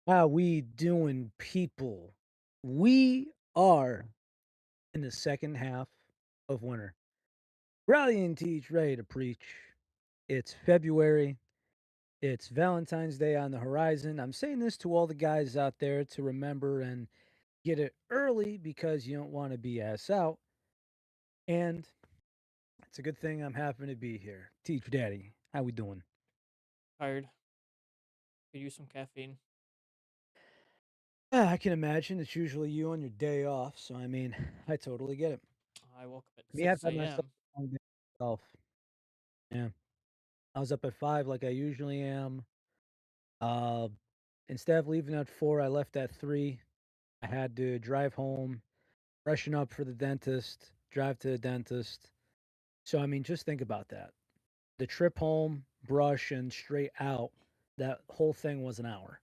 How we doing, people? We are in the second half of winter. Rally and teach, ready to preach. It's February. It's Valentine's Day on the horizon. I'm saying this to all the guys out there to remember and get it early because you don't want to be ass out. And it's a good thing I'm happy to be here. Teach Daddy, how we doing? Tired. Could use some caffeine. I can imagine it's usually you on your day off, so I mean, I totally get it. I woke up at Me, I've 6 had myself a.m. a long day myself. Yeah. I was up at 5 like I usually am. Uh, Instead of leaving at 4, I left at 3. I had to drive home, freshen up for the dentist, drive to the dentist. So, I mean, just think about that. The trip home, brush, and straight out, that whole thing was an hour.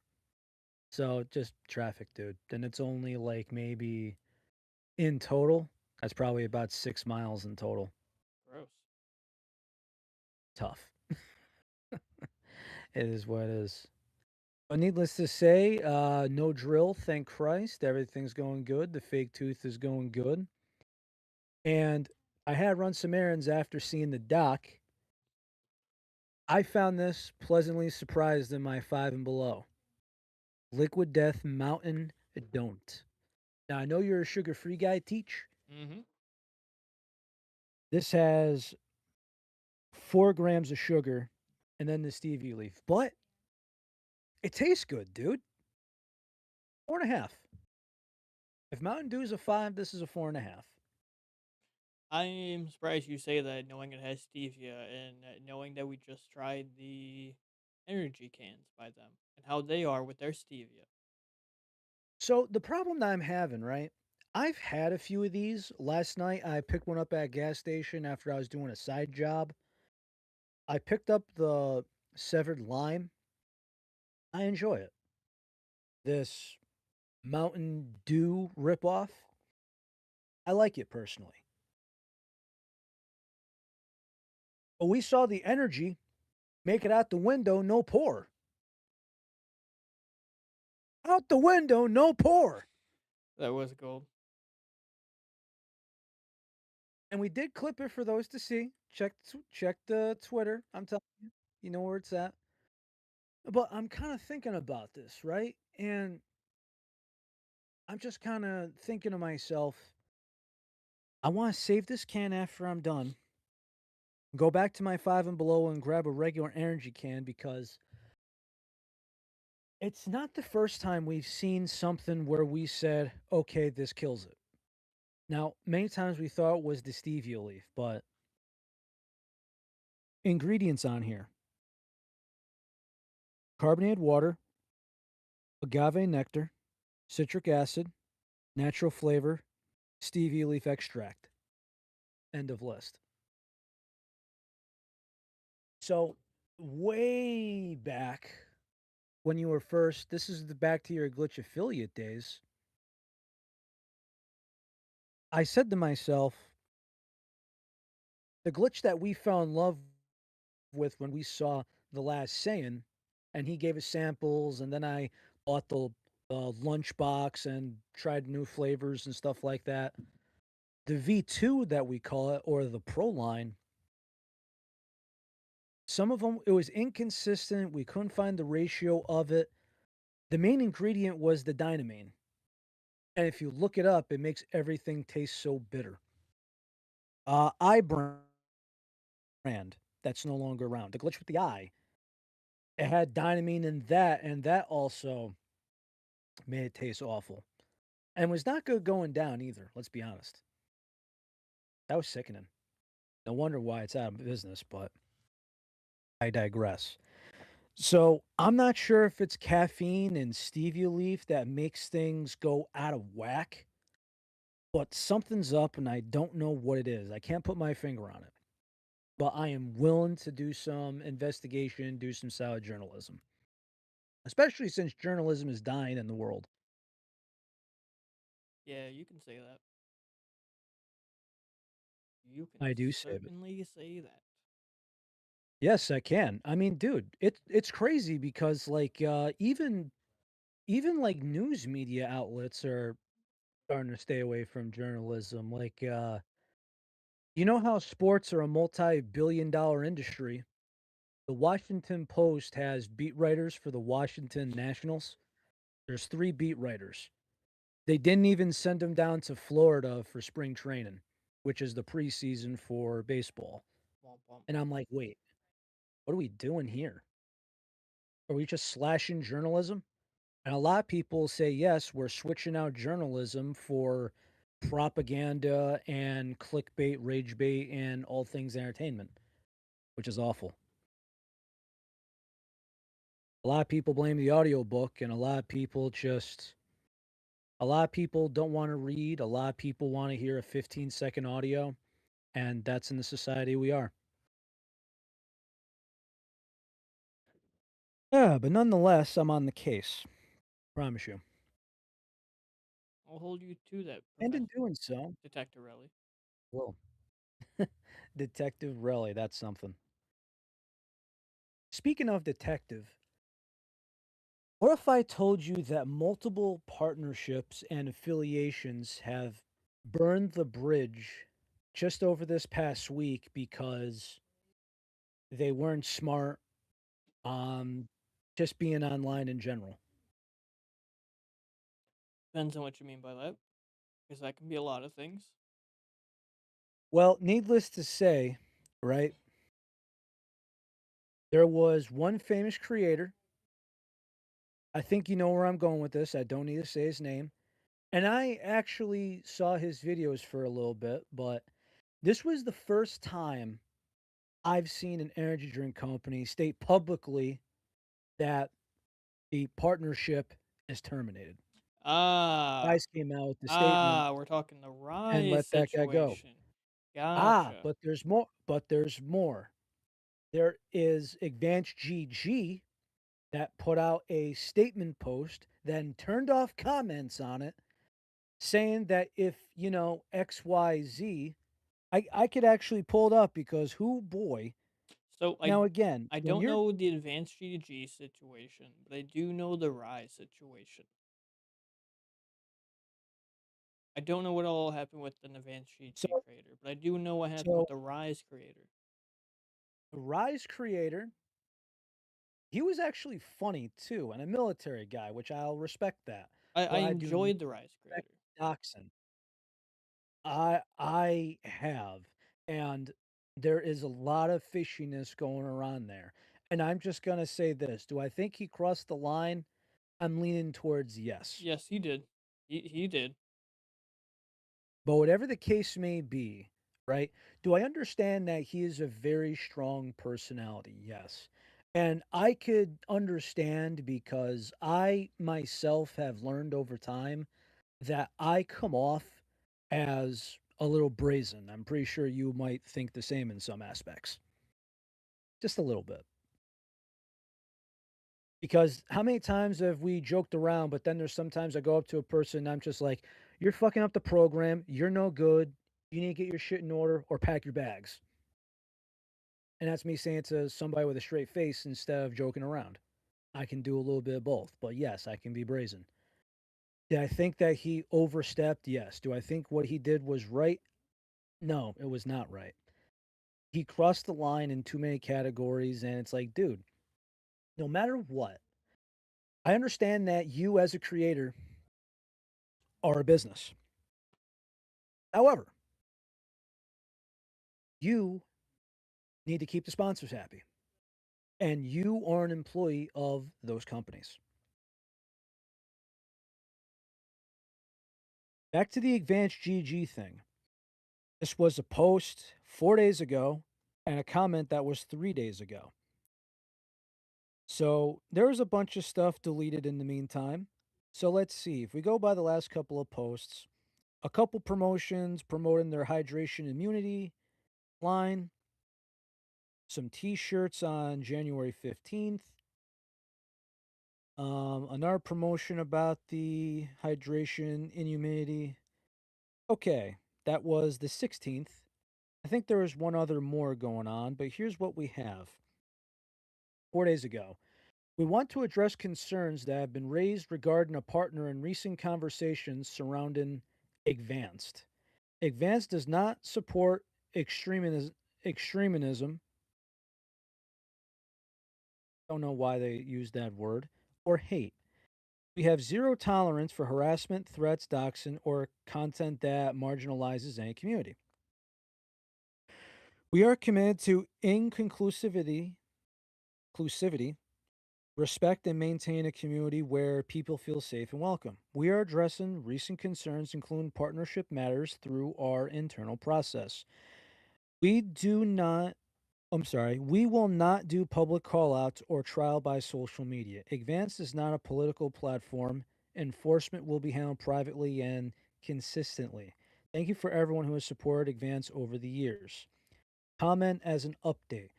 So, just traffic, dude. And it's only like maybe in total, that's probably about 6 miles in total. Gross. Tough. It is what it is. But needless to say, no drill, thank Christ. Everything's going good. The fake tooth is going good. And I had run some errands after seeing the doc. I found this pleasantly surprised in my five and below. Liquid Death Mountain Don't. Now, I know you're a sugar free guy, Teach. Mm-hmm. This has 4 grams of sugar and then the stevia leaf, but it tastes good, dude. 4.5. If Mountain Dew is a 5, this is a 4.5. I'm surprised you say that knowing it has stevia and knowing that we just tried the energy cans by them and how they are with their stevia. So the problem that I'm having, right? I've had a few of these. Last night I picked one up at a gas station after I was doing a side job. I picked up the severed lime. I enjoy it. This Mountain Dew ripoff, I like it personally. But we saw the energy make it out the window, no pour. Out the window, no pour. That was gold. And we did clip it for those to see. Check the Twitter. I'm telling you, you know where it's at. But I'm kind of thinking about this, right? And I'm just kind of thinking to myself, I want to save this can after I'm done. Go back to my five and below and grab a regular energy can because it's not the first time we've seen something where we said, okay, this kills it. Now, many times we thought it was the stevia leaf, but ingredients on here: carbonated water, agave nectar, citric acid, natural flavor, stevia leaf extract. End of list. So, way back when you were first, this is the back to your glitch affiliate days. I said to myself, the glitch that we fell in love with when we saw The Last Saiyan, and he gave us samples, and then I bought the lunch box and tried new flavors and stuff like that. The V2 that we call it, or the Pro line, some of them, it was inconsistent. We couldn't find the ratio of it. The main ingredient was the dynamine. And if you look it up, it makes everything taste so bitter. I brand that's no longer around. The glitch with the eye, it had dynamine in that, and that also made it taste awful. And was not good going down either, let's be honest. That was sickening. No wonder why it's out of business, but I digress. So I'm not sure if it's caffeine and stevia leaf that makes things go out of whack, but something's up and I don't know what it is. I can't put my finger on it, but I am willing to do some investigation, do some solid journalism, especially since journalism is dying in the world. Yeah, you can say that. You can I do save it. certainly say that. Yes, I can. I mean, dude, it's crazy because like even even like news media outlets are starting to stay away from journalism. Like, you know how sports are a multi-billion-dollar industry? The Washington Post has beat writers for the Washington Nationals. There's 3 beat writers. They didn't even send them down to Florida for spring training, which is the preseason for baseball. Womp womp. And I'm like, "Wait, what are we doing here? Are we just slashing journalism?" And a lot of people say, "Yes, we're switching out journalism for propaganda and clickbait, rage bait, and all things entertainment," which is awful. A lot of people blame the audiobook, and a lot of people don't wanna read, a lot of people wanna hear a 15-second audio, and that's in the society we are. Yeah, but nonetheless, I'm on the case. Promise you. I'll hold you to that, And in Professor doing so, Detective Relly. well, Detective Relly, that's something. Speaking of detective, what if I told you that multiple partnerships and affiliations have burned the bridge just over this past week because they weren't smart on just being online in general? Depends on what you mean by that, because that can be a lot of things. Well, needless to say, right, there was one famous creator. I think you know where I'm going with this. I don't need to say his name. And I actually saw his videos for a little bit, but this was the first time I've seen an energy drink company state publicly that the partnership is terminated. Ah, Guys came out with the statement we're talking the and RYSE let that guy go. situation. Gotcha. But there's more. But there's more. There is Advanced GG that put out a statement post, then turned off comments on it, saying that if, XYZ, I could actually pull it up because who boy. So Now again, I when don't you're know the advanced G2G situation, but I do know the RYSE situation. I don't know what all happened with an advanced so G2G creator, but I do know what happened so with the RYSE creator. the Rise creator, he was actually funny too, and a military guy, which I'll respect that. I But I do not enjoyed the RYSE respect creator. doxing. I have, and there is a lot of fishiness going around there. And I'm just gonna say this: do I think he crossed the line? I'm leaning towards yes. Yes, he did. He did. But whatever the case may be, right? Do I understand that he is a very strong personality? Yes. And I could understand because I myself have learned over time that I come off as a little brazen. I'm pretty sure you might think the same in some aspects. Just a little bit. Because how many times have we joked around, but then there's sometimes I go up to a person and I'm just like, "You're fucking up the program. You're no good. You need to get your shit in order or pack your bags." And that's me saying to somebody with a straight face instead of joking around. I can do a little bit of both, but yes, I can be brazen. Did I think that he overstepped? Yes. Do I think what he did was right? No, it was not right. He crossed the line in too many categories, and it's like, dude, no matter what, I understand that you as a creator are a business. However, you need to keep the sponsors happy, and you are an employee of those companies. Back to the Advanced GG thing. This was a post 4 days ago and a comment that was 3 days ago. So there was a bunch of stuff deleted in the meantime. So let's see. If we go by the last couple of posts, a couple promotions promoting their hydration immunity line, some t-shirts on January 15th, another promotion about the hydration and humidity. Okay, that was the 16th. I think there was one other more going on, but here's what we have. 4 days ago. We want to address concerns that have been raised regarding a partner in recent conversations surrounding Advanced. Advanced does not support extremism. Don't know why they use that word, or hate. We have zero tolerance for harassment, threats, doxing, or content that marginalizes any community. We are committed to inclusivity, respect, and maintain a community where people feel safe and welcome. We are addressing recent concerns, including partnership matters, through our internal process. We do not we will not do public callouts or trial by social media. Advance is not a political platform. Enforcement will be handled privately and consistently. Thank you for everyone who has supported Advance over the years. Comment as an update.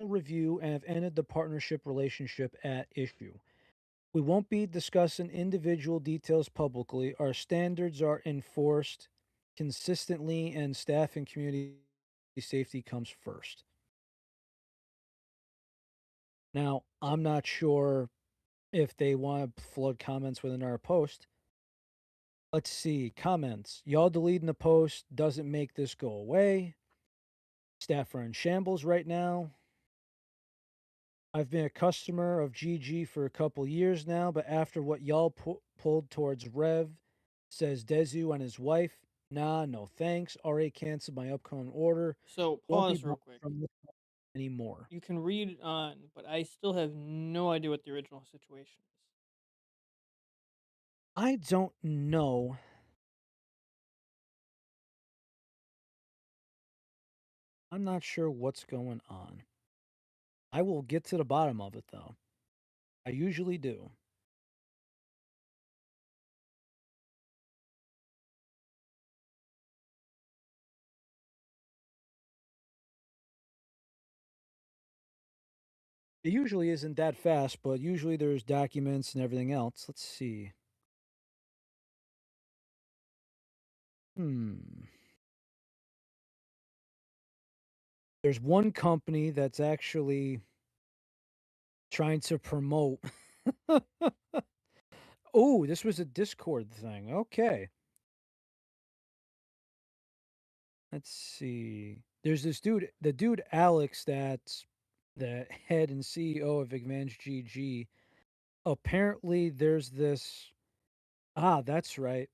Review and have ended the partnership relationship at issue. We won't be discussing individual details publicly. Our standards are enforced consistently, and staff and community safety comes first. Now, I'm not sure if they want to flood comments within our post. Let's see. Comments. Y'all deleting the post doesn't make this go away. Staff are in shambles right now. I've been a customer of GG for a couple years now, but after what y'all pulled towards Rev, says Dezu and his wife, nah, no thanks. Already canceled my upcoming order. So Won't be pause real bought quick. from this anymore. You can read on, but I still have no idea what the original situation is. I don't know. I'm not sure what's going on. I will get to the bottom of it, though. I usually do. It usually isn't that fast, but usually there's documents and everything else. Let's see. Hmm. There's one company that's actually trying to promote. Oh, this was a Discord thing. Okay. Let's see. There's this dude, the dude Alex, that's the head and CEO of Advanced GG. Apparently, there's this. Ah, that's right.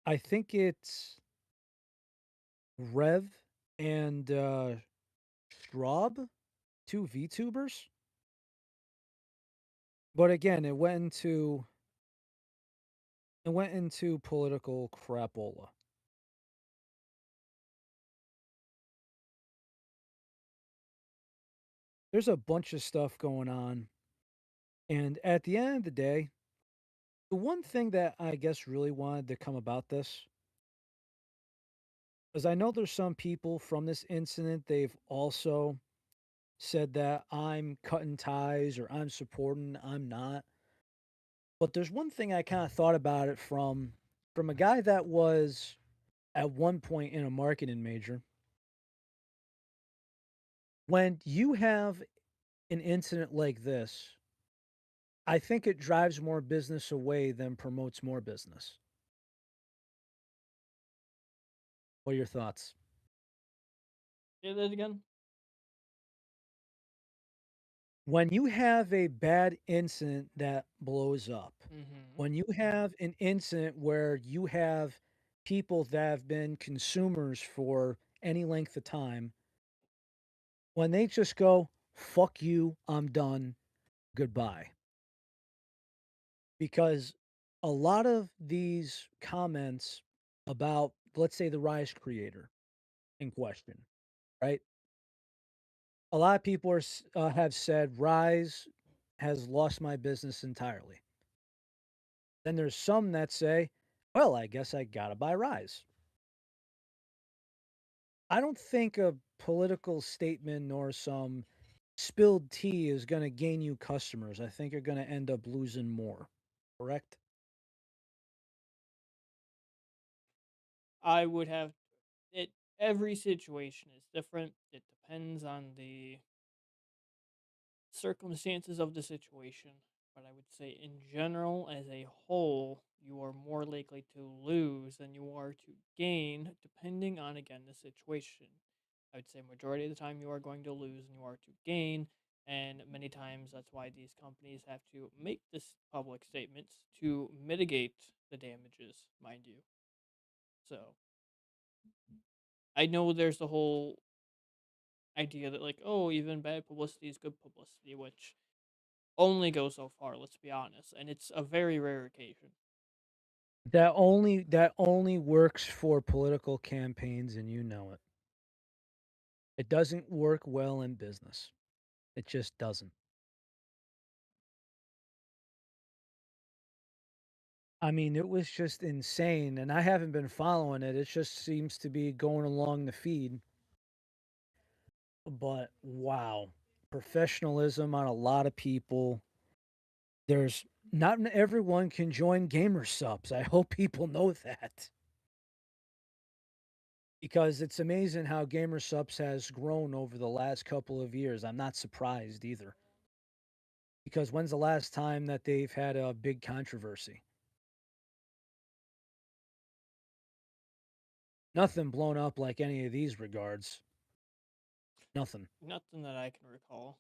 I think it's Rev and Straub, two VTubers. But again, it went into political crapola. There's a bunch of stuff going on, and at the end of the day, the one thing that I guess really wanted to come about this is I know there's some people from this incident, they've also said that I'm cutting ties or I'm supporting, I'm not. But there's one thing I kind of thought about it from a guy that was at one point in a marketing major. When you have an incident like this, I think it drives more business away than promotes more business. What are your thoughts? Say that again. When you have a bad incident that blows up, Mm-hmm. when you have an incident where you have people that have been consumers for any length of time, when they just go, fuck you, I'm done, goodbye. Because a lot of these comments about, let's say, the RYSE creator in question, right? A lot of people have said RYSE has lost my business entirely. Then there's some that say, well, I guess I gotta buy RYSE. I don't think a political statement nor some spilled tea is going to gain you customers. I think you're going to end up losing more. Correct? I would have it. Every situation is different. It depends on the circumstances of the situation, but I would say in general, as a whole, you are more likely to lose than you are to gain, depending on again the situation. I would say majority of the time you are going to lose and you are to gain, and many times that's why these companies have to make this public statements to mitigate the damages, mind you. So I know there's the whole idea that like, oh, even bad publicity is good publicity, which only go so far, let's be honest, and it's a very rare occasion. That only works for political campaigns, and you know it. It doesn't work well in business. It just doesn't. I mean, it was just insane, and I haven't been following it. It just seems to be going along the feed. But wow, professionalism on a lot of people. There's not everyone can join gamer subs. I hope people know that because it's amazing how gamer subs has grown over the last couple of years. I'm not surprised either. Because when's the last time that they've had a big controversy? Nothing blown up like any of these regards. Nothing. Nothing that I can recall.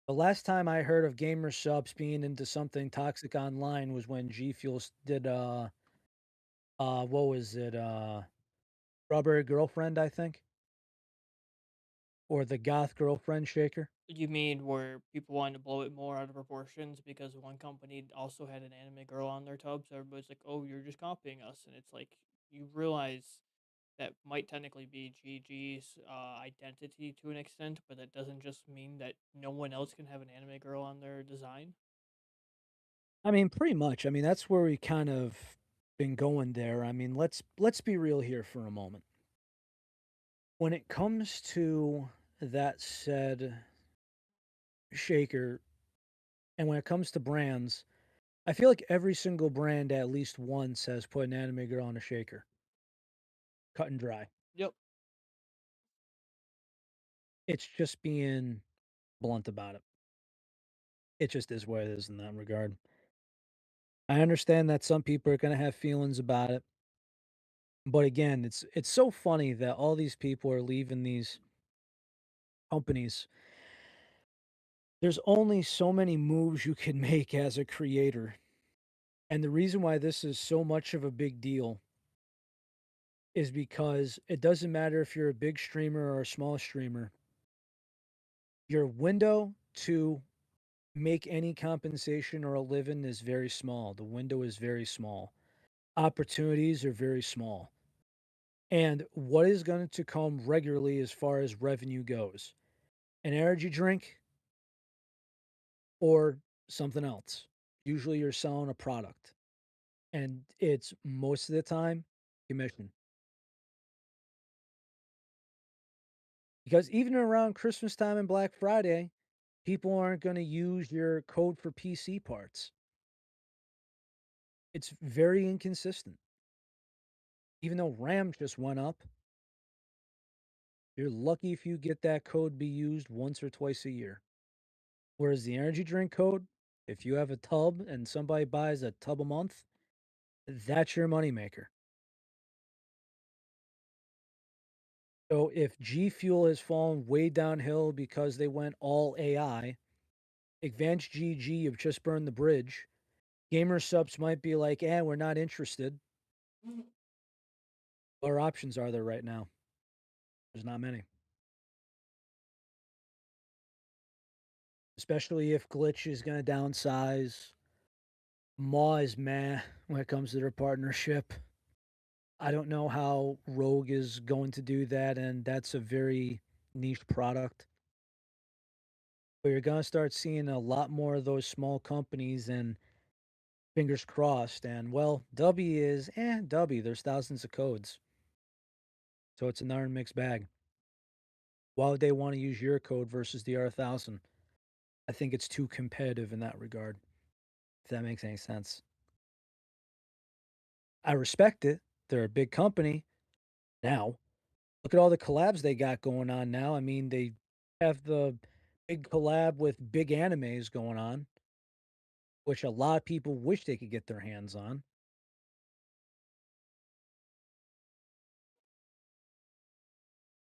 The last time I heard of gamer subs being into something toxic online was when G Fuel did what was it? Strawberry Girlfriend, I think. Or the Goth Girlfriend Shaker. You mean where people wanted to blow it more out of proportions because one company also had an anime girl on their tub, so everybody's like, "Oh, you're just copying us," and it's like you realize that might technically be GG's identity to an extent, but that doesn't just mean that no one else can have an anime girl on their design. I mean, pretty much. I mean, that's where we kind of been going there. I mean, let's be real here for a moment. When it comes to that said shaker, and when it comes to brands, I feel like every single brand at least once has put an anime girl on a shaker. Cut and dry. Yep. It's just being blunt about it. It just is what it is in that regard. I understand that some people are going to have feelings about it, but again, it's so funny that all these people are leaving these companies. There's only so many moves you can make as a creator. And the reason why this is so much of a big deal is because it doesn't matter if you're a big streamer or a small streamer. Your window to make any compensation or a living is very small. The window is very small. Opportunities are very small. And what is going to come regularly as far as revenue goes? An energy drink or something else. Usually you're selling a product and it's most of the time commission. Because even around Christmas time and Black Friday, people aren't going to use your code for PC parts. It's very inconsistent. Even though RAM just went up, you're lucky if you get that code be used once or twice a year. Whereas the energy drink code, if you have a tub and somebody buys a tub a month, that's your moneymaker. So if G Fuel has fallen way downhill because they went all AI, Advanced GG have just burned the bridge. Gamer subs might be like, we're not interested. What our options are there right now? There's not many. Especially if Glitch is going to downsize. Maw is meh when it comes to their partnership. I don't know how Rogue is going to do that, and that's a very niche product. But you're going to start seeing a lot more of those small companies, and fingers crossed. And well, W is W. There's thousands of codes, so it's another mixed bag. Why would they want to use your code versus the R1000? I think it's too competitive in that regard. If that makes any sense. I respect it. They're a big company now. Look at all the collabs they got going on now. I mean, they have the Big collab with big animes going on, which a lot of people wish they could get their hands on.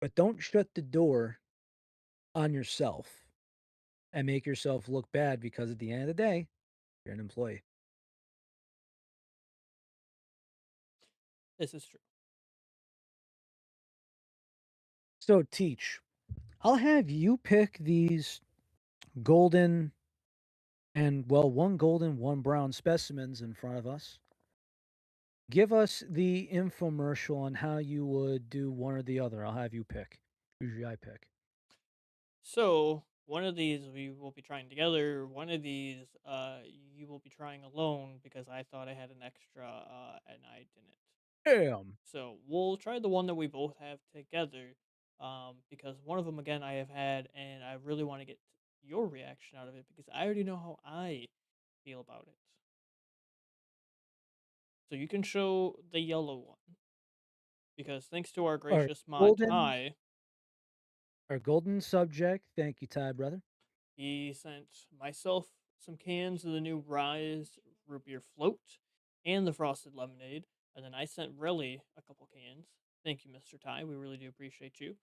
But don't shut the door on yourself and make yourself look bad because at the end of the day, you're an employee. This is true. So teach. I'll have you pick these golden and well, one golden, one brown specimens in front of us. Give us the infomercial on how you would do one or the other. I'll have you pick. Usually I pick. So one of these we will be trying together. One of these you will be trying alone because I thought I had an extra and I didn't. Damn. So we'll try the one that we both have together, because one of them again I have had, and I really want to get your reaction out of it because I already know how I feel about it. So you can show the yellow one because thanks to our Our gracious mod golden, Ty, our golden subject. Thank you, Ty, brother. he sent myself some cans of the new Rise root beer float and the frosted lemonade, and then I sent Relly a couple cans. Thank you, Mr. Ty. We really do appreciate you.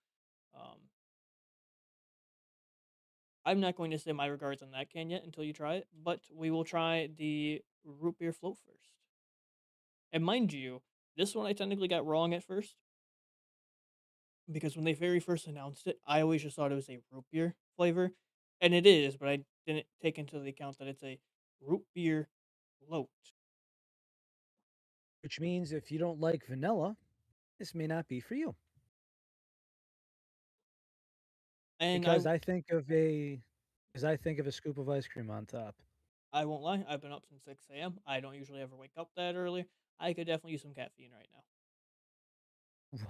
Um, I'm not going to say my regards on that can yet until you try it, but we will try the root beer float first. And mind you, this one I technically got wrong at first because when they very first announced it, I always just thought it was a root beer flavor, and it is, but I didn't take into the account that it's a root beer float. Which means if you don't like vanilla, this may not be for you. And Because I think of a because I think of a scoop of ice cream on top. I won't lie, I've been up since 6 a.m. I don't usually ever wake up that early. I could definitely use some caffeine right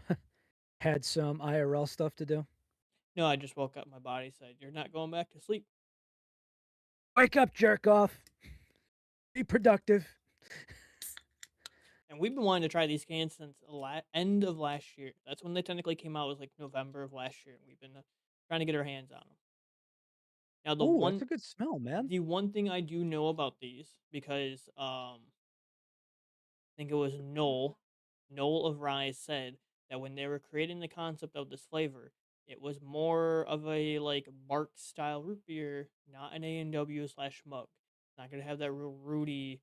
now. Had some IRL stuff to do. No, I just woke up. My body said, "You're not going back to sleep." Wake up, jerk off. Be productive. And we've been wanting to try these cans since end of last year. That's when they technically came out. It was like November of last year, and we've been trying to get our hands on them. Now, Ooh, that's a good smell, man. the one thing I do know about these because think it was Noel of Rise said that when they were creating the concept of this flavor, it was more of a like bark style root beer, not an A&W slash mug. Not gonna have that real rooty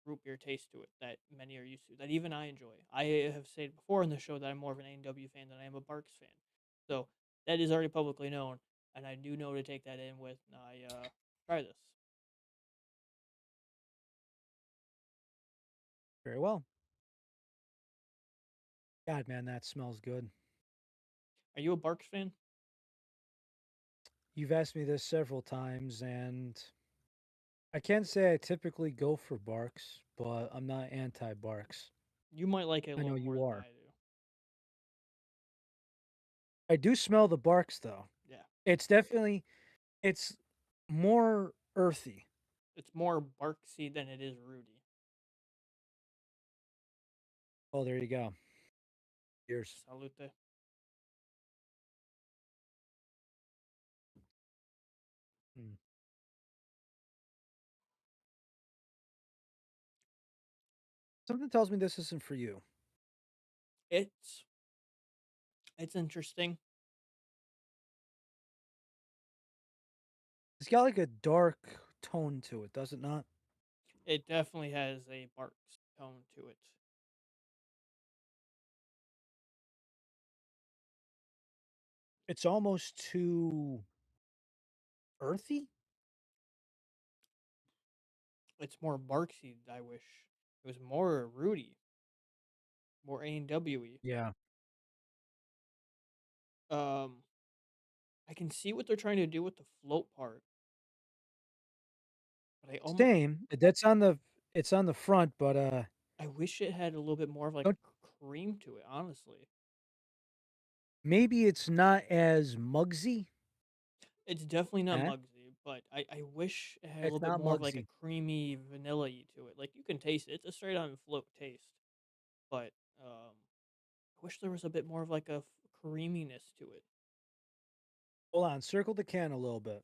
root beer taste to it that many are used to. That even I enjoy. I have said before in the show that I'm more of an A&W fan than I am a Barks fan. So that is already publicly known, and I do know to take that in with I try this. Very well. God, man, that smells good. Are you a Barks fan? You've asked me this several times, and I can't say I typically go for barks, but I'm not anti barks. You might like it a I know little more you than are. I do. I do smell the barks though. Yeah. It's definitely it's more earthy. It's more barksy than it is rooty. Oh, there you go. Cheers. Salute. Mm. Something tells me this isn't for you. It's it's interesting. It's got like a dark tone to it, does it not? It definitely has a barks tone to it. It's almost too earthy. It's more barksy. I wish it was more rooty, more A&W-y. Yeah. Um, I can see what they're trying to do with the float part, but Same. It's on the front, but I wish it had a little bit more of like don't cream to it. Honestly, maybe it's not as mugsy. it's definitely not Eh? Mugsy, but I wish it had a little It's bit not more of like a mugsy. creamy vanilla to it. Like you can taste it. It's a straight on float taste. But, I wish there was a bit more of, like, a f creaminess to it. Hold on, circle the can a little bit.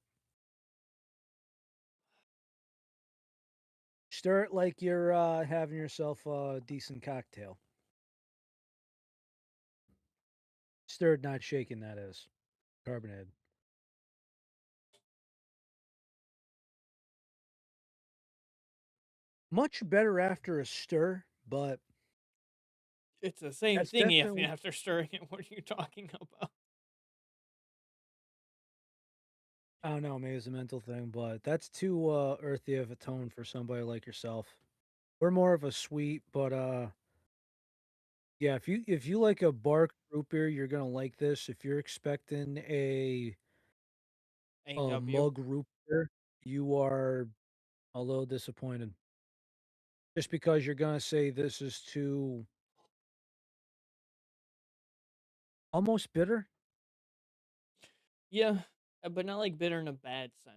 Stir it like you're having yourself a decent cocktail. Stirred, not shaken, that is. Carbonated. Much better after a stir, but It's the same that's thing if definitely, after stirring it. What are you talking about? I don't know, maybe it's a mental thing, but that's too earthy of a tone for somebody like yourself. We're more of a sweet, but yeah, if you like a bark root beer, you're gonna like this. If you're expecting a AW. mug root beer, you are a little disappointed. Just because you're gonna say this is too almost bitter. Yeah, but not like bitter in a bad sense.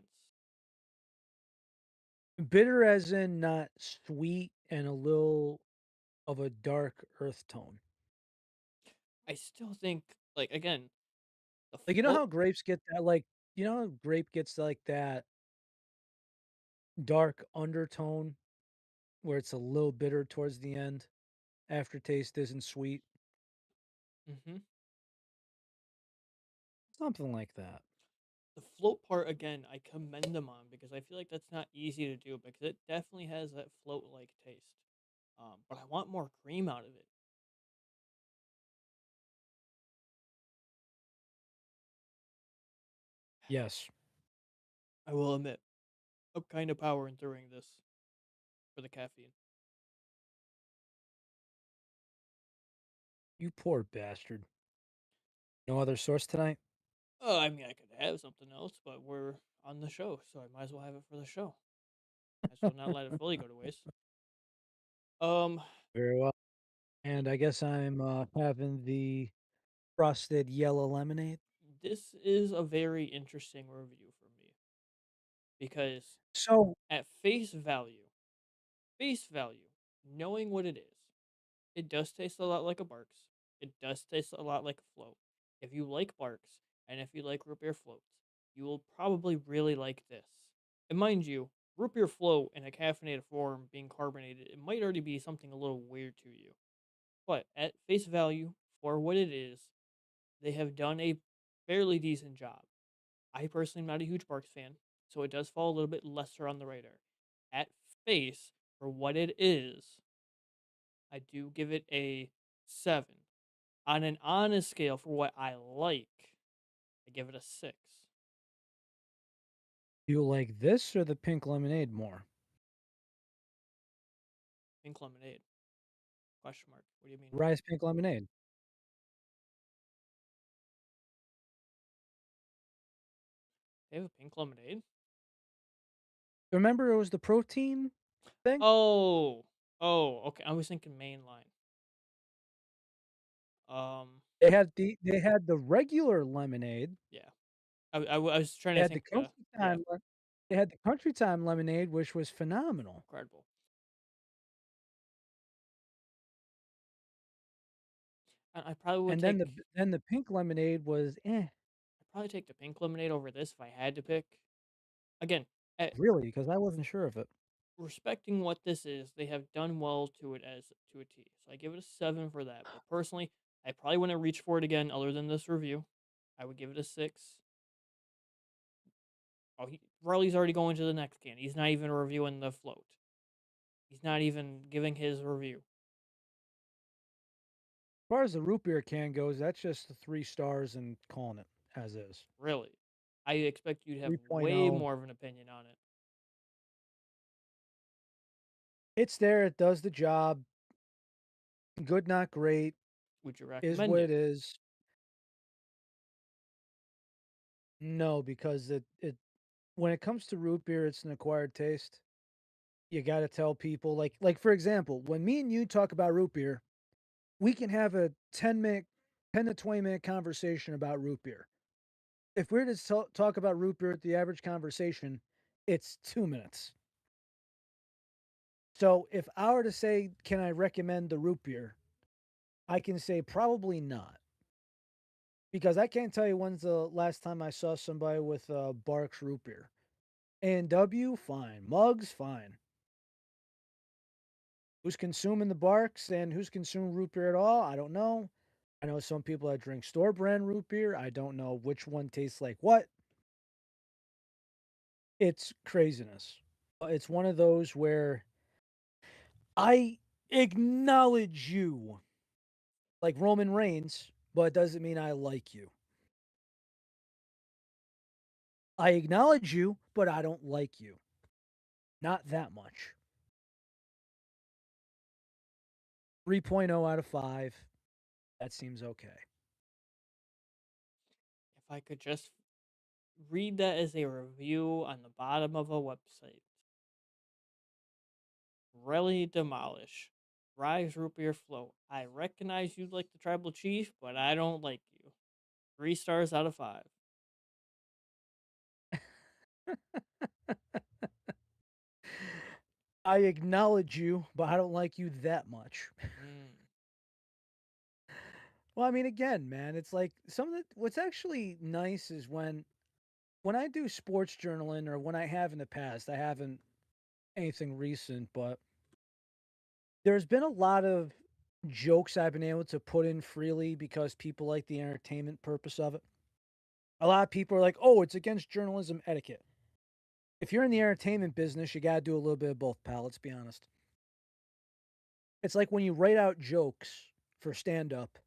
Bitter as in not sweet and a little of a dark earth tone. I still think, like, again, the Like, you know float. how grapes get that, like, you know how grape gets, like, that dark undertone where it's a little bitter towards the end? Aftertaste isn't sweet? Hmm. Something like that. The float part again, I commend them on because I feel like that's not easy to do because it definitely has that float like taste. But I want more cream out of it. Yes. I will admit, a kind of power in throwing this for the caffeine. You poor bastard. No other source tonight? Oh, I mean, I could have something else, but we're on the show, so I might as well have it for the show. Might as well not let it fully go to waste. Um, Very well. And I guess I'm, having the frosted yellow lemonade. this is a very interesting review for me because So, at face value, knowing what it does taste a lot like a Barks. It does taste a lot like a float. If you like Barks and if you like root beer floats, you will probably really like this. And mind you, root beer float in a caffeinated form being carbonated, it might already be something a little weird to you. But at face value, for what it is, they have done a fairly decent job. I personally am not a huge Barks fan, so it does fall a little bit lesser on the radar. At face, for what it is, I do give it a 7. On an honest scale for what I like, I give it a 6. do you like this or the pink lemonade more? Pink lemonade? Question mark. What do you mean? RYSE pink lemonade. They have a pink lemonade? Remember it was the protein thing? Oh, oh, okay. I was thinking mainline. Um, They had the regular lemonade. yeah. I was trying They to had the think. country Yeah, time le they had the country time lemonade, which was phenomenal. incredible. I probably would And then take. the pink lemonade was, eh, I'd probably take the pink lemonade over this if I had to pick. Again, at really, because I wasn't sure of it. respecting what this is, they have done well to it as to a T. So I give it a 7 for that. But personally, I probably wouldn't reach for it again other than this review. I would give it a 6. Oh, Riley's already going to the next can. He's not even reviewing the float. He's not even giving his review. As far as the root beer can goes, that's just the 3 stars and calling it as is. Really. I expect you to have way 3.0. more of an opinion on it. It's there, it does the job. Good, not great, Would you is recommend what it? it is. No, because it when it comes to root beer, it's an acquired taste. You gotta tell people, like, for example, when me and you talk about root beer, we can have a 10-minute 10 to 20-minute conversation about root beer. If we're to talk about root beer, the average conversation, it's 2 minutes. So, if I were to say, "Can I recommend the root beer?" I can say, "Probably not." because I can't tell you when's the last time I saw somebody with Barks root beer. A&W, fine. Mugs, fine. Who's consuming the Barks and who's consuming root beer at all? I don't know. I know some people that drink store brand root beer. I don't know which one tastes like what. It's craziness. It's one of those where I acknowledge you like Roman Reigns, but it doesn't mean I like you. I acknowledge you, but I don't like you. Not that much. 3.0 out of 5. That seems okay. If I could just read that as a review on the bottom of a website. Really demolish. Rise root beer float. I recognize you like the tribal chief, but I don't like you. 3 stars out of 5. I acknowledge you, but I don't like you that much. Mm. Well, I mean, again, man, it's like some of the what's actually nice is when I do sports journaling or when I have in the past, I haven't anything recent, but there's been a lot of jokes I've been able to put in freely because people like the entertainment purpose of it. A lot of people are like, "Oh, it's against journalism etiquette." If you're in the entertainment business, you got to do a little bit of both, pal. Let's be honest. It's like when you write out jokes for stand up,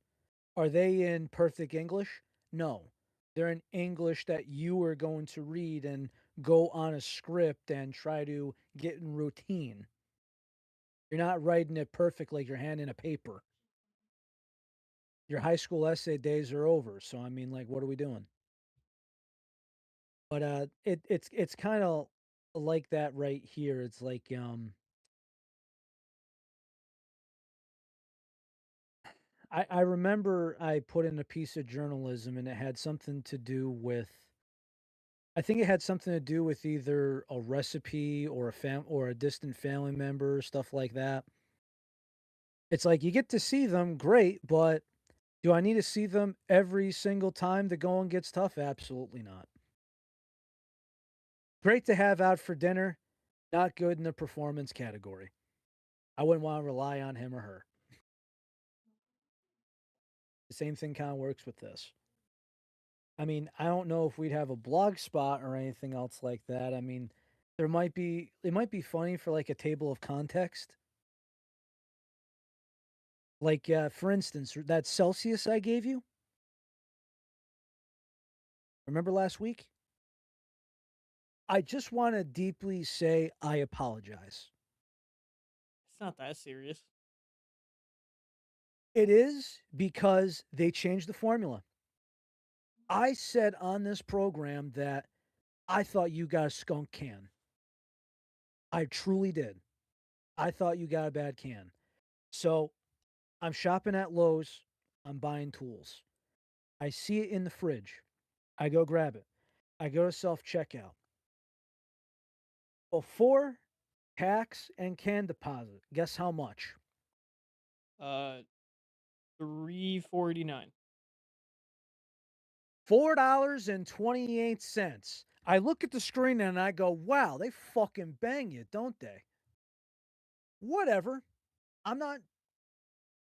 are they in perfect English? No. They're in English that you are going to read and go on a script and try to get in routine. You're not writing it perfect like you're handing a paper. Your high school essay days are over. So I mean, like, what are we doing? But it's kind of like that right here. It's like I remember I put in a piece of journalism and it had something to do with I think it had something to do with either a recipe or a distant family member, stuff like that. It's like you get to see them, great, but do I need to see them every single time the going gets tough? Absolutely not. Great to have out for dinner, not good in the performance category. I wouldn't want to rely on him or her. The same thing kind of works with this. I mean, I don't know if we'd have a blog spot or anything else like that. I mean, it might be funny for like a table of context. Like, for instance, that Celsius I gave you, remember last week? I just want to deeply say I apologize. It's not that serious. It is because they changed the formula. I said on this program that I thought you got a skunk can. I truly did. I thought you got a bad can. So I'm shopping at Lowe's. I'm buying tools. I see it in the fridge. I go grab it. I go to self checkout. Before tax and can deposit, guess how much? Uh 349. $4.28. I look at the screen and I go, wow, they fucking bang you, don't they? Whatever. I'm not,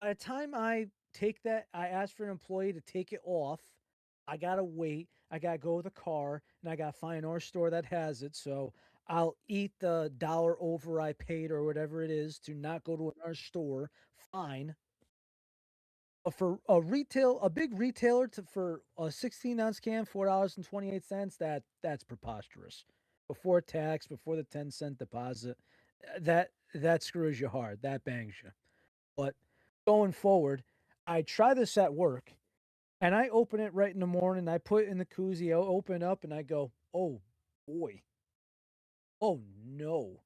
by the time I take that, I ask for an employee to take it off. I gotta wait. I gotta go to the car and I gotta find our store that has it. So I'll eat the dollar over I paid or whatever it is to not go to another store. Fine. But for a big retailer for a 16-ounce can, $4.28, that's preposterous. Before tax, before the 10-cent deposit, that screws you hard. That bangs you. But going forward, I try this at work and I open it right in the morning. I put it in the koozie, I open up and I go, oh boy. Oh no.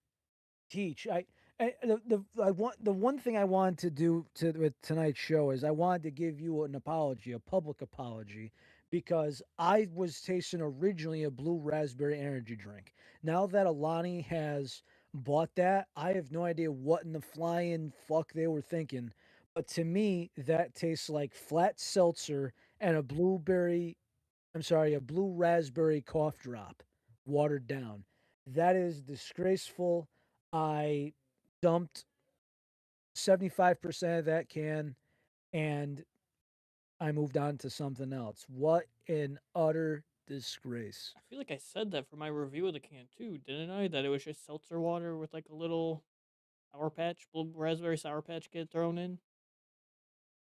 Teach. I want the one thing I wanted to do to with tonight's show is I wanted to give you an apology, a public apology, because I was tasting originally a blue raspberry energy drink. Now that Alani has bought that, I have no idea what in the flying fuck they were thinking. But to me, that tastes like flat seltzer and a blue raspberry cough drop, watered down. That is disgraceful. I dumped 75% of that can, and I moved on to something else. What an utter disgrace. I feel like I said that for my review of the can too, didn't I? That it was just seltzer water with like a little sour patch, blue raspberry sour patch kid thrown in.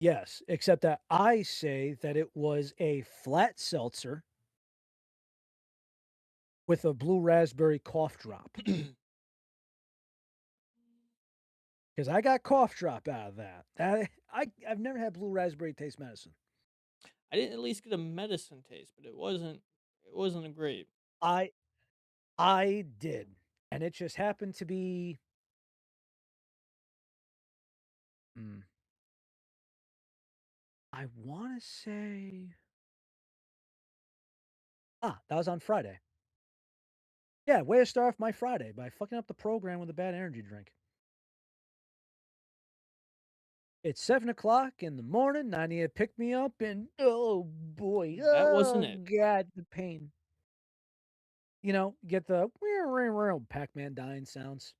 Yes, except that I say that it was a flat seltzer with a blue raspberry cough drop, I because I got cough drop out of that. I've never had blue raspberry taste medicine. didn't at least get a medicine taste, but it wasn't a great. I I did, and it just happened to be, mm, I wanna say, that was on Friday. Yeah, way to start off my Friday by fucking up the program with a bad energy drink. It's 7 o'clock in the morning, I need to pick me up, and oh boy, That wasn't oh it. god, the pain. Get the Pac-Man dying sounds.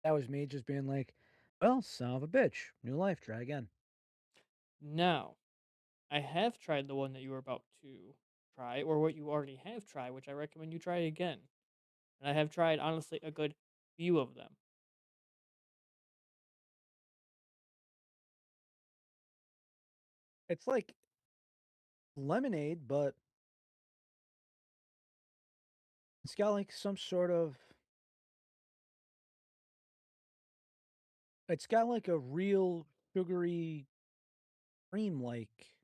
That was me just being like, "Well, son of a bitch, new life, try again." Now, I have tried the one that you were about to try, or what you already have tried, which I recommend you try again. And I have tried, honestly, a good few of them. It's like lemonade, but it's got, like, some sort of it's got, like, a real sugary cream-like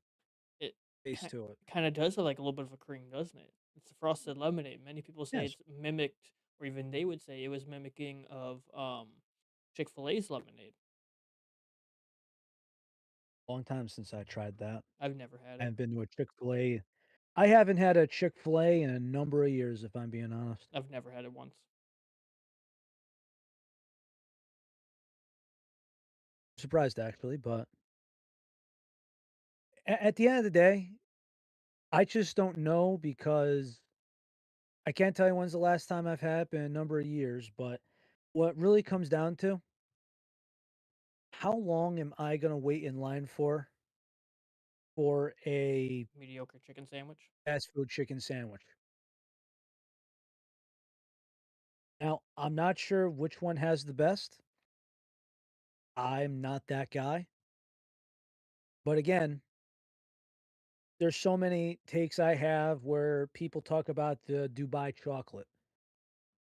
It taste to it. kind of does have like a little bit of a cream, doesn't it? It's a frosted lemonade. Many people say Yes. it's mimicked, or even they would say it was mimicking of Chick-fil-A's lemonade. Long time since I tried that. I've never had I it. haven't been to a Chick-fil-A. I haven't had a Chick-fil-A in a number of years, if I'm being honest. I've never had it once. Surprised actually, but at the end of the day, I just don't know because I can't tell you when's the last time I've had it, been a number of years, but what really comes down to, how long am I gonna wait in line for a Mediocre chicken sandwich. fast food chicken sandwich? Now, I'm not sure which one has the best. I'm not that guy. But again, there's so many takes I have where people talk about the Dubai chocolate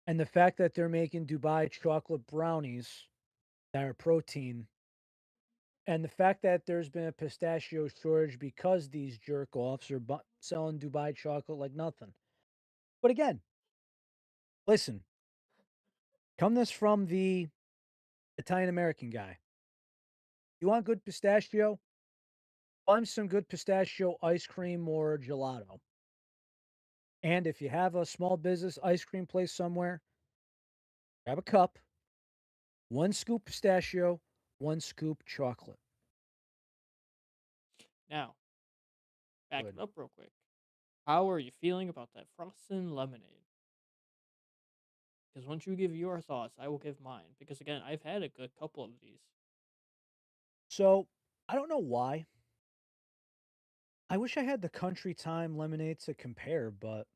and the fact that they're making Dubai chocolate brownies that are protein, and the fact that there's been a pistachio shortage because these jerk offs are selling Dubai chocolate like nothing. But again, listen, come this from the Italian American guy. You want good pistachio? Find some good pistachio ice cream or gelato. And if you have a small business ice cream place somewhere, grab a cup, one scoop pistachio, one scoop chocolate. Now, back it Good. up real quick. How are you feeling about that frosted lemonade? Because once you give your thoughts, I will give mine. Because again, I've had a good couple of these. So I don't know why. I wish I had the country time lemonade to compare, but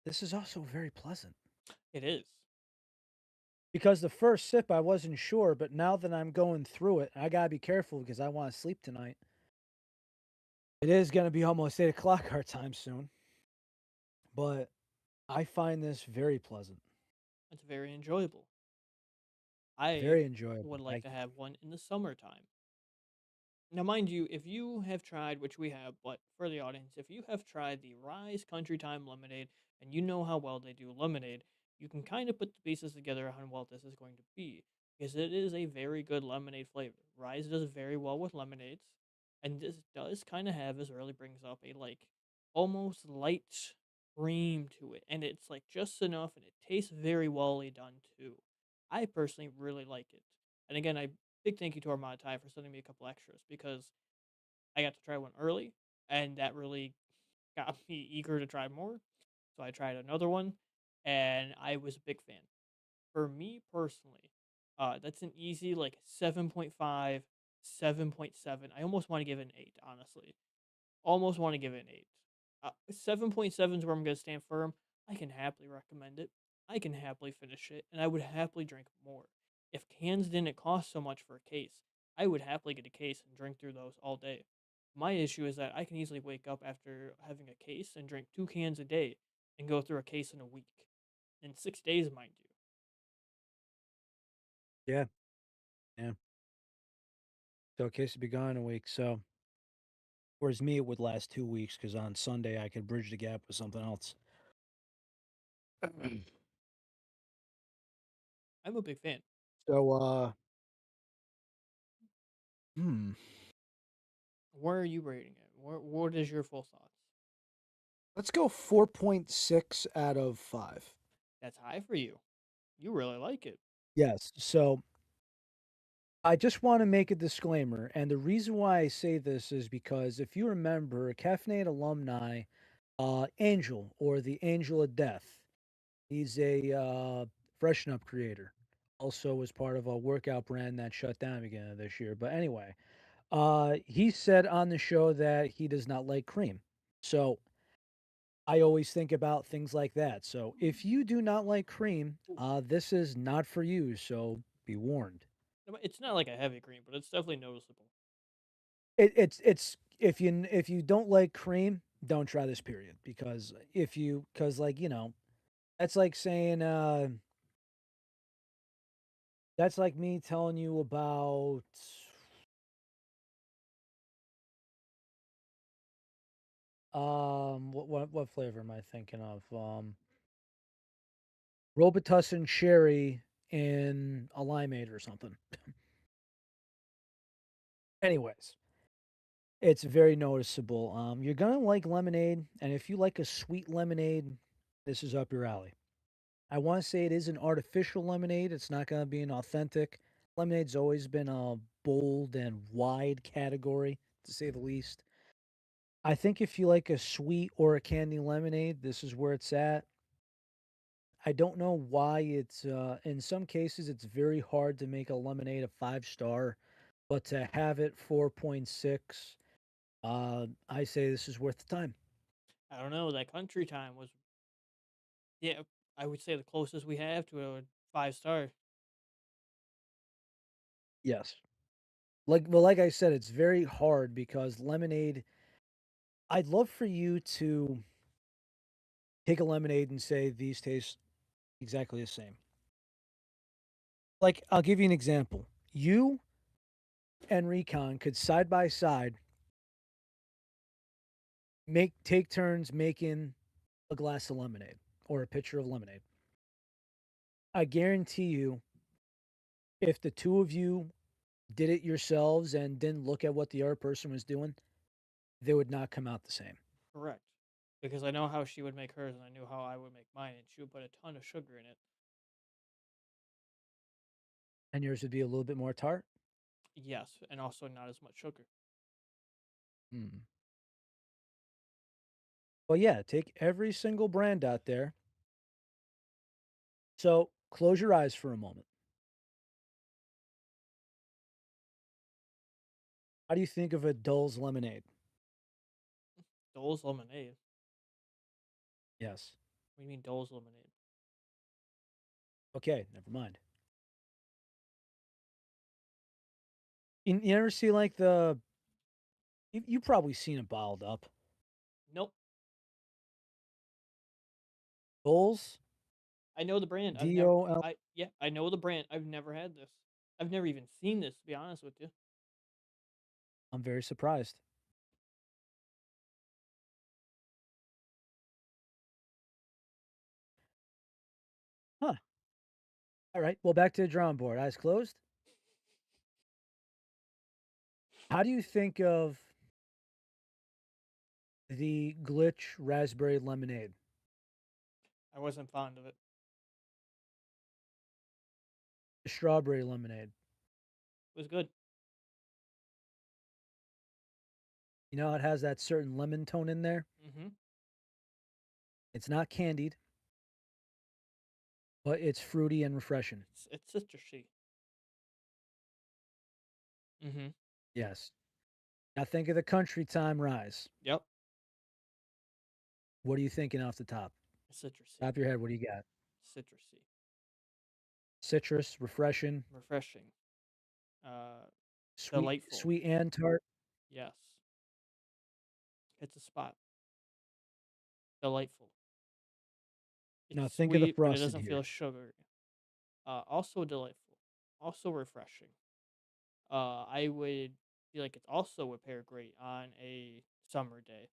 this is also very pleasant. It is. Because the first sip, I wasn't sure, but now that I'm going through it, I gotta be careful because I want to sleep tonight. It is gonna be almost 8 o'clock our time soon, but I find this very pleasant, It's very enjoyable. I very enjoyable. would like to have one in the summertime. Now, mind you, if you have tried, which we have, but for the audience, if you have tried the Rise Country Time Lemonade and you know how well they do lemonade, you can kind of put the pieces together on how well this is going to be because it is a very good lemonade flavor. Rise does very well with lemonades, and this does kind of have, this really brings up a like almost light cream to it, and it's like just enough, and it tastes very wellly done too. I personally really like it. And again, big thank you to Armada Thai for sending me a couple extras because I got to try one early, and that really got me eager to try more. So I tried another one, and I was a big fan. For me personally, that's an easy like 7.5, 7.7. I almost want to give it an 8, honestly. Almost want to give it an 8. 7.7 is where I'm going to stand firm. I can happily recommend it. I can happily finish it, and I would happily drink more. If cans didn't cost so much for a case, I would happily get a case and drink through those all day. My issue is that I can easily wake up after having a case and drink 2 cans a day and go through a case in a week. In 6 days, mind you. Yeah, yeah. So a case would be gone in a week. So whereas me, it would last 2 weeks because on Sunday I could bridge the gap with something else. I'm a big fan. So, hmm, Where are you rating it? What is your full thoughts? let's go 4.6 out of 5. That's high for you. You really like it. Yes. So I just want to make a disclaimer. And the reason why I say this is because if you remember, Caffeinated alumni, Angel or the Angel of Death, he's a freshen up creator. Also was part of a workout brand that shut down beginning of this year. But anyway, he said on the show that he does not like cream. So I always think about things like that. So if you do not like cream, Ooh. this is not for you. So be warned. No, it's not like a heavy cream, but it's definitely noticeable. It's if you don't like cream, don't try this period because if you because like that's like saying that's like me telling you about what flavor am I thinking of? Robitussin cherry in a limeade or something. Anyways, it's very noticeable. You're gonna like lemonade, and if you like a sweet lemonade, this is up your alley. I want to say it is an artificial lemonade. It's not gonna be an authentic. Lemonade's always been a bold and wide category, to say the least. I think if you like a sweet or a candy lemonade, this is where it's at. I don't know why it's in some cases it's very hard to make a lemonade a 5 star, but to have it 4.6, I say this is worth the time. I don't know. That country time was, yeah, I would say the closest we have to a 5 star. Yes. Like I said, it's very hard because lemonade I'd love for you to take a lemonade and say these taste exactly the same. Like I'll give you an example. You and Recon could side by side take turns making a glass of lemonade or a pitcher of lemonade. I guarantee you, if the two of you did it yourselves and didn't look at what the other person was doing, they would not come out the same. Correct. Because I know how she would make hers and I knew how I would make mine, and she would put a ton of sugar in it. And yours would be a little bit more tart. Yes, and also not as much sugar. Hmm. Well, yeah, take every single brand out there. So close your eyes for a moment. How do you think of a Dole's lemonade? Dole's lemonade. Yes. What do you mean Dole's lemonade? Okay, never mind. You ever see like you probably seen it bottled up. Nope. Dole's I know the brand. I've never. DOL. I Yeah, I know the brand. I've never had this. I've never even seen this. To be honest with you. I'm very surprised. Huh. All right. Well, back to the drawing board. Eyes closed. How do you think of the glitch raspberry lemonade? I wasn't fond of it. The strawberry lemonade? It was good. You know, it has that certain lemon tone in there. Mhm. It's not candied, but it's fruity and refreshing. It's citrusy. Mhm. Yes. Now think of the country time rise. Yep. What are you thinking off the top? Citrusy. Top of your head, what do you got? Citrusy. Citrus, refreshing, Refreshing. Uh, sweet, Delightful. sweet and tart. Yes. Hits a spot. Delightful. It's Now think of the sweet, but it frosted doesn't feel here. sugary. Also delightful. Also refreshing. I would feel like it's also would pair great on a summer day.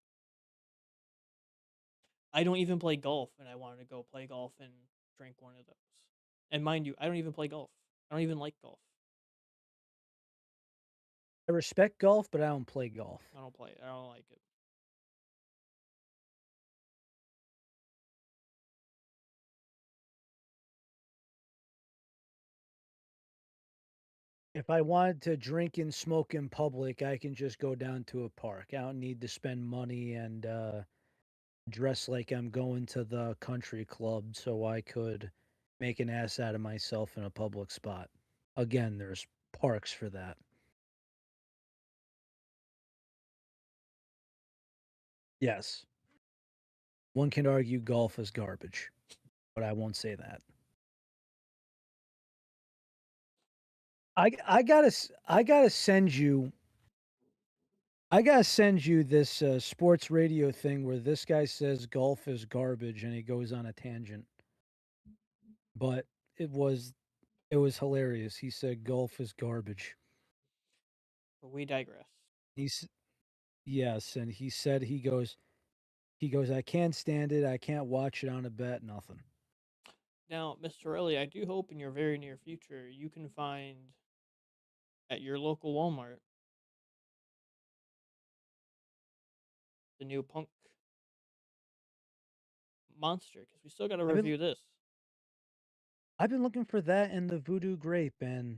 I don't even play golf, and I wanted to go play golf and drink one of those. And mind you, I don't even play golf. I don't even like golf. I respect golf, but I don't play golf. I don't play it. I don't like it. If I wanted to drink and smoke in public, I can just go down to a park. I don't need to spend money and dress like I'm going to the country club so I could make an ass out of myself in a public spot. Again, there's parks for that. Yes. One can argue golf is garbage, but I won't say that. I gotta send you this sports radio thing where this guy says golf is garbage and he goes on a tangent. But it was it was hilarious. He said golf is garbage. But we digress. He's yes, and he said he goes I can't stand it. I can't watch it on a bet. Nothing. Now, Mr. Ellie, I do hope in your very near future you can find at your local Walmart the new Punk Monster because we still got to I've been review this. I've been looking for that in the Voodoo Grape and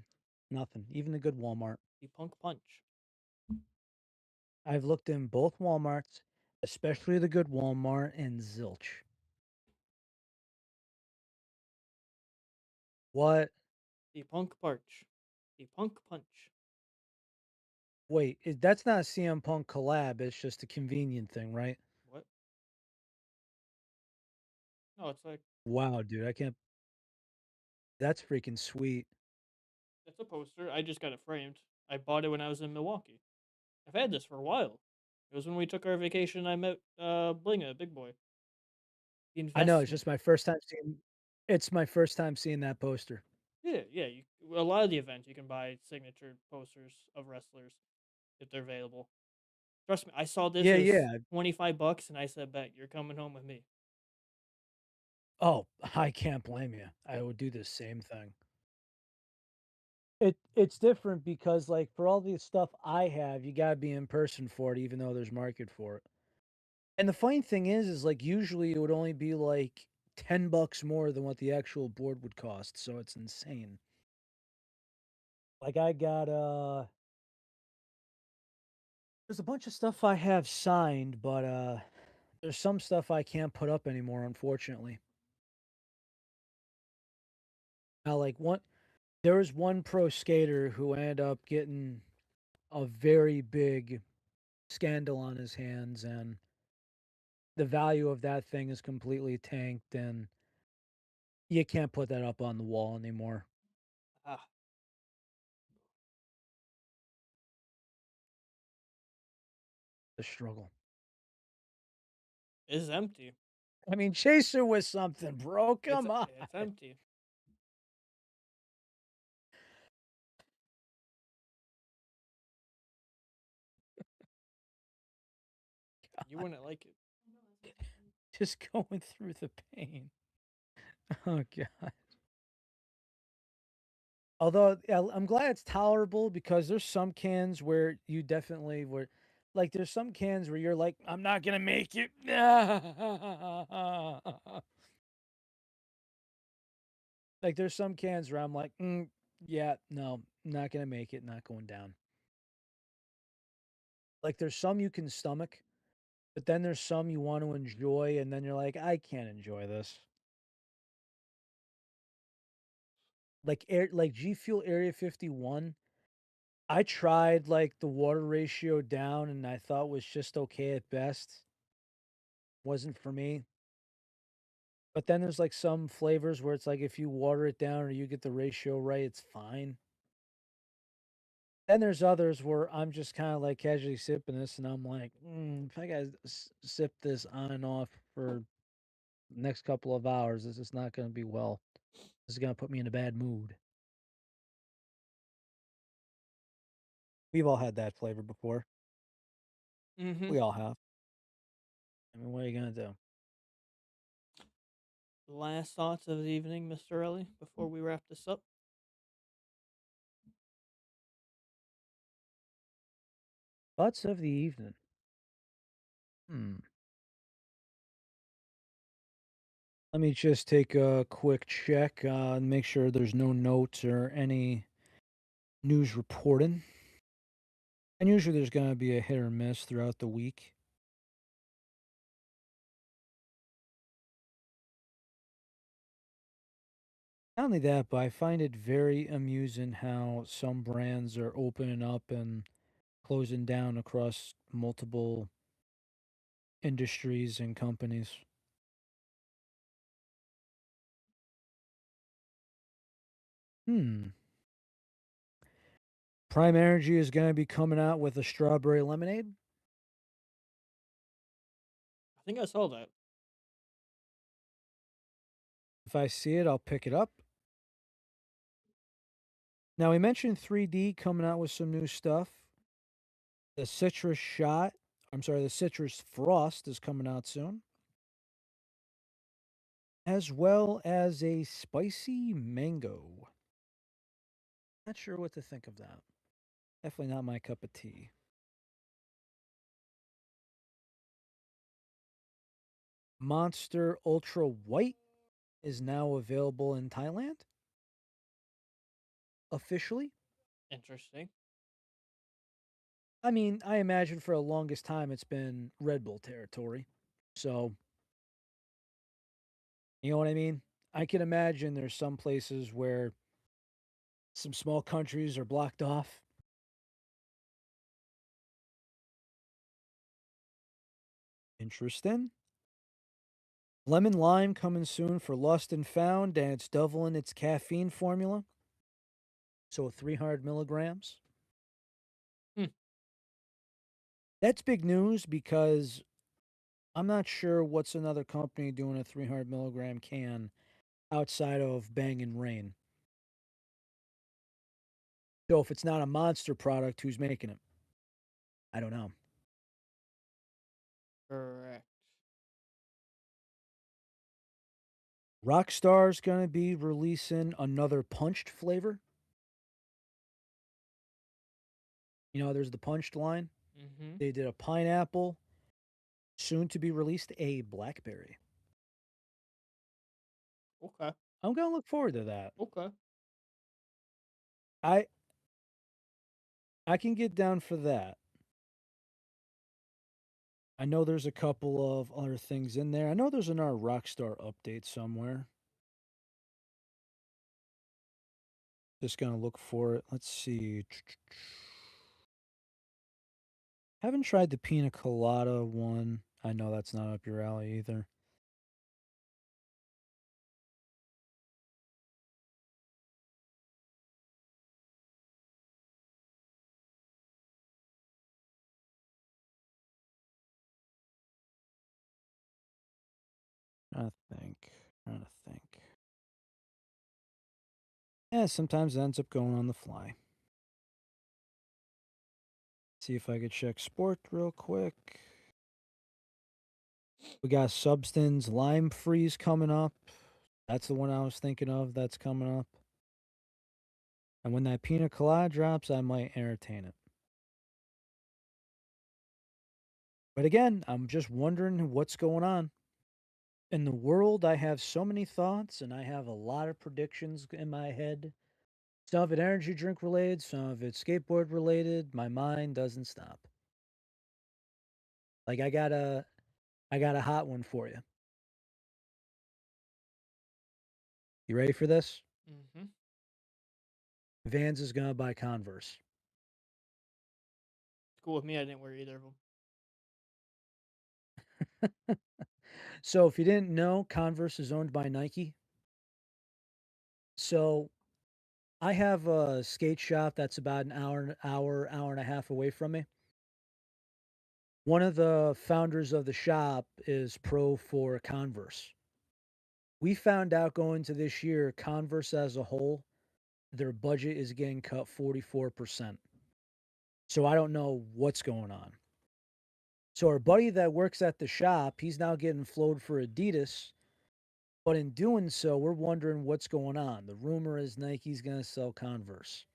nothing. Even the good Walmart. The Punk Punch. I've looked in both Walmarts, especially the good Walmart and zilch. What? The Punk Punch. The Punk Punch. Wait, that's not a CM Punk collab. It's just a convenient thing, right? What? No, it's like Wow, dude, I can't. That's freaking sweet. it's a poster. I just got it framed. I bought it when I was in Milwaukee. I've had this for a while. It was when we took our vacation. I met Blinga, big boy. The I know. It's investment. just my first time seeing. It's my first time seeing that poster. Yeah, yeah. A lot of the events you can buy signature posters of wrestlers if they're available. Trust me, I saw this. Yeah, It was yeah. $25, and I said, "Bet you're coming home with me." Oh, I can't blame you. I would do the same thing. It's different because like for all the stuff I have, you gotta be in person for it, even though there's market for it. And the funny thing is like usually it would only be like $10 more than what the actual board would cost. So it's insane. Like I got there's a bunch of stuff I have signed, but there's some stuff I can't put up anymore, unfortunately. Now like one there was one pro skater who ended up getting a very big scandal on his hands and the value of that thing is completely tanked and you can't put that up on the wall anymore. Ah, The struggle. it's empty. I mean, Chaser was something, bro. Come on. It's empty. You wouldn't like it. Just going through the pain. Oh god. Although I'm glad it's tolerable because there's some cans where you definitely were like there's some cans where you're like, I'm not gonna make it. Like there's some cans where I'm like, yeah, no, not gonna make it, not going down. Like there's some you can stomach, but then there's some you want to enjoy, and then you're like, I can't enjoy this. Like G Fuel Area 51. I tried like the water ratio down and I thought was just okay at best. Wasn't for me. But then there's like some flavors where it's like if you water it down or you get the ratio right, it's fine. Then there's others where I'm just kind of like casually sipping this and I'm like, if I gotta sip this on and off for the next couple of hours, this is not going to be well. This is going to put me in a bad mood. We've all had that flavor before. Mhm. We all have. I mean, what are you going to do? Last thoughts of the evening, Mr. Ellie, before we wrap this up? Thoughts of the evening. Hmm. Let me just take a quick check and make sure there's no notes or any news reporting. And usually there's going to be a hit or miss throughout the week. Not only that, but I find it very amusing how some brands are opening up and closing down across multiple industries and companies. Hmm. Prime Energy is going to be coming out with a strawberry lemonade. I think I saw that. If I see it, I'll pick it up. Now, we mentioned 3D coming out with some new stuff. The citrus shot, I'm sorry, the citrus frost is coming out soon, as well as a spicy mango. Not sure what to think of that. Definitely not my cup of tea. Monster Ultra White is now available in Thailand officially. Interesting. I mean, I imagine for the longest time it's been Red Bull territory. So, you know what I mean? I can imagine there's some places where some small countries are blocked off. Interesting. Lemon lime coming soon for Lost and Found, and it's doubling its caffeine formula. So 300 milligrams. Hmm. That's big news because I'm not sure what's another company doing a 300 milligram can outside of Bang and Rain. So if it's not a monster product, who's making it? I don't know. Correct. Rockstar's going to be releasing another punched flavor. You know, there's the punched line. Mhm. They did a pineapple, soon to be released a blackberry. Okay. I'm going to look forward to that. Okay. I I can get down for that. I know there's a couple of other things in there. I know there's another Rockstar update somewhere. Just going to look for it. Let's see. Haven't tried the pina colada one. I know that's not up your alley either. Trying to think. Trying to think. Yeah, sometimes it ends up going on the fly. See if I could check sport real quick. We got Substance Lime Freeze coming up. That's the one I was thinking of that's coming up. And when that pina colada drops, I might entertain it. But again, I'm just wondering what's going on. In the world, I have so many thoughts and I have a lot of predictions in my head. Some of it energy drink related, some of it skateboard related. My mind doesn't stop. Like I got a hot one for you. You ready for this? Mhm. Vans is gonna buy Converse. It's cool with me, I didn't wear either of them. So if you didn't know, Converse is owned by Nike. So I have a skate shop that's about an hour and a half away from me. One of the founders of the shop is pro for Converse. We found out going to this year, Converse as a whole, their budget is getting cut 44%. So I don't know what's going on. So our buddy that works at the shop, he's now getting flowed for Adidas. But in doing so, we're wondering what's going on. The rumor is Nike's going to sell Converse.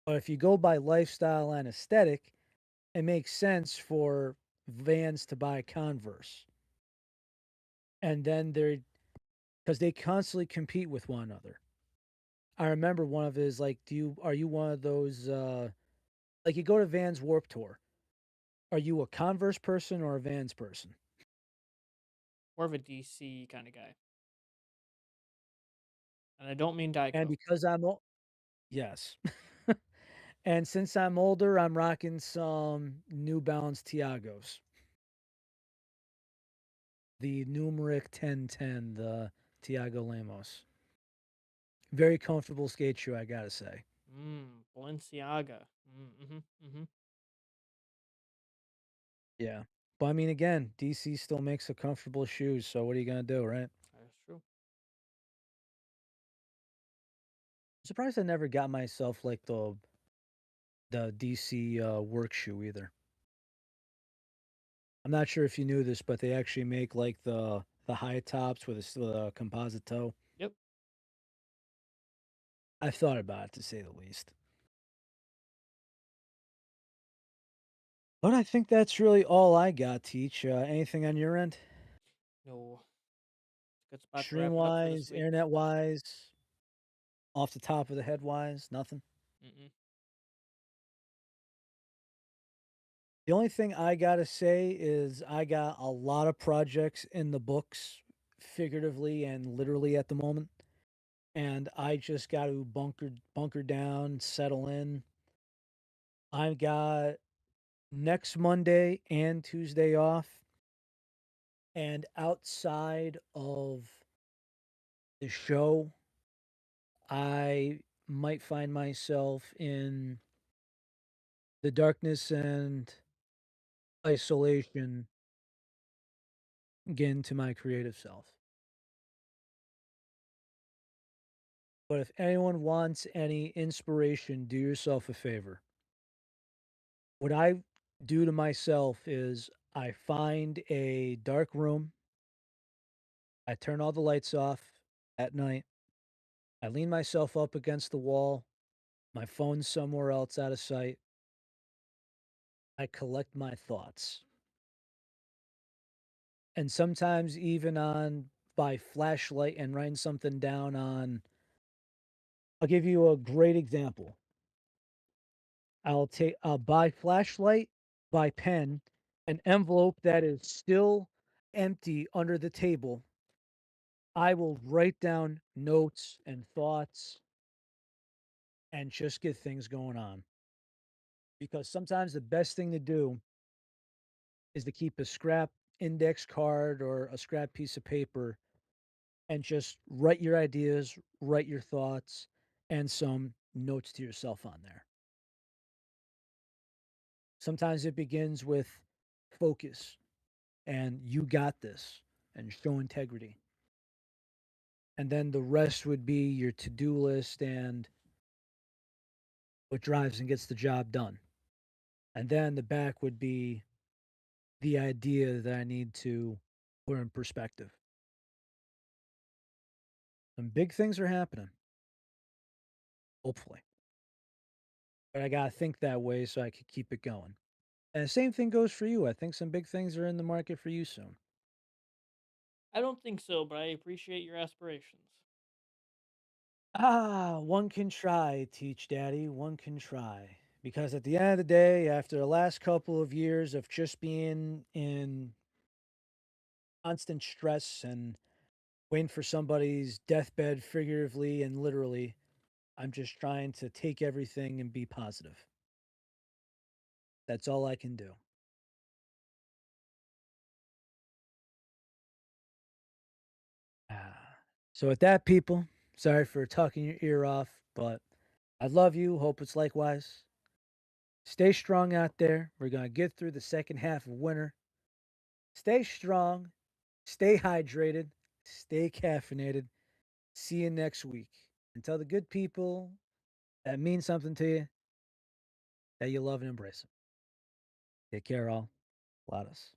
But if you go by lifestyle and aesthetic, it makes sense for Vans to buy Converse. And then they're because they constantly compete with one another. I remember one of his like, do you are you one of those like you go to Vans Warp Tour? Are you a Converse person or a Vans person? More of a DC kinda guy, and I don't mean Diet And Coke. because yes. And since I'm older, I'm rocking some New Balance Tiagos. The numeric 1010, the Tiago Lemos. Very comfortable skate shoe, I gotta say. Balenciaga. Mhm, mhm. Yeah. But I mean, again, DC still makes a comfortable shoes, so what are you gonna do, right? That's true. Surprised I never got myself like the DC work shoe either. I'm not sure if you knew this, but they actually make like the high tops with a composite toe. Yep. I've thought about it to say the least. But I think that's really all I got, Teach. Anything on your end? No. It's a good spot to Stream wrap it up for this wise, week. internet wise, off the top of the head wise, nothing. Mm-mm. The only thing I gotta say is I got a lot of projects in the books, figuratively and literally at the moment. And I just got to bunker down, settle in. I got next Monday and Tuesday off. And outside of the show, I might find myself in the darkness and isolation, again to my creative self. But if anyone wants any inspiration, do yourself a favor. What I do to myself is I find a dark room, I turn all the lights off at night, I lean myself up against the wall, my phone's somewhere else out of sight. I collect my thoughts. And sometimes even on by flashlight and writing something down on I'll give you a great example. I'll buy flashlight, buy pen, an envelope that is still empty under the table. I will write down notes and thoughts and just get things going on. Because sometimes the best thing to do is to keep a scrap index card or a scrap piece of paper and just write your ideas, write your thoughts, and some notes to yourself on there. Sometimes it begins with focus and you got this and show integrity. And then the rest would be your to do list and what drives and gets the job done. And then the back would be the idea that I need to put in perspective. Some big things are happening, hopefully. But I got to think that way so I could keep it going. And the same thing goes for you. I think some big things are in the market for you soon. I don't think so, but I appreciate your aspirations. One can try, Teach Daddy. One can try. Because at the end of the day, after the last couple of years of just being in constant stress and waiting for somebody's deathbed, figuratively and literally, I'm just trying to take everything and be positive. That's all I can do. Ah. So, with that, people, sorry for talking your ear off, but I love you. Hope it's likewise. Stay strong out there. We're going to get through the second half of winter. Stay strong, stay hydrated, stay caffeinated. See you next week. And tell the good people that mean something to you that you love and embrace them. Take care, all. Ladas.